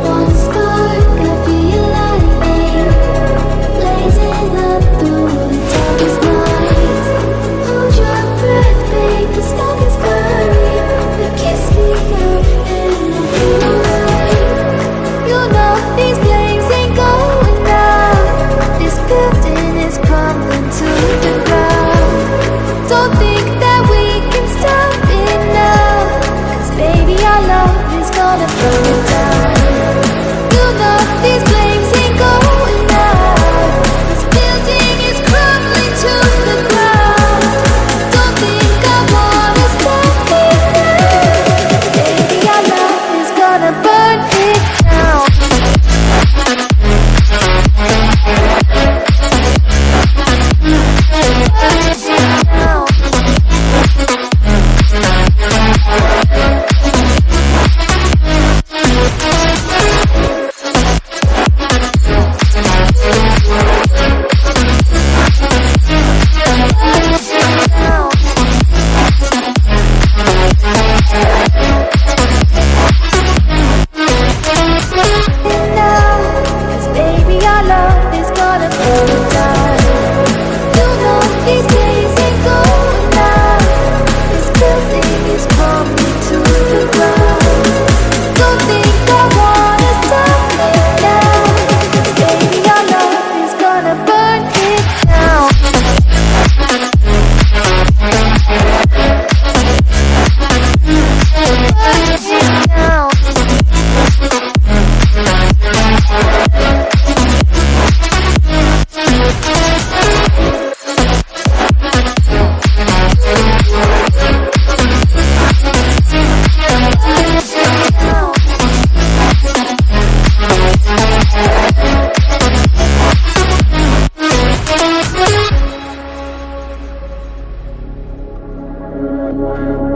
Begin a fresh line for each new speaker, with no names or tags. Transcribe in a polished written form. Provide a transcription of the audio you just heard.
One spark could be a lightning, blazing up through the darkest night. Hold your breath, babe, the smoke is burning. The kiss me out and I'll feel alright. You know these flames ain't going out. This building is crumbling to the ground. Don't think that we can stop it now, 'cause baby our love is gonna burn it down. You know these flames ain't going out. This building is crumbling to the ground. Don't think I wanna stop it now, 'cause baby our love is gonna burn it down. Now. you.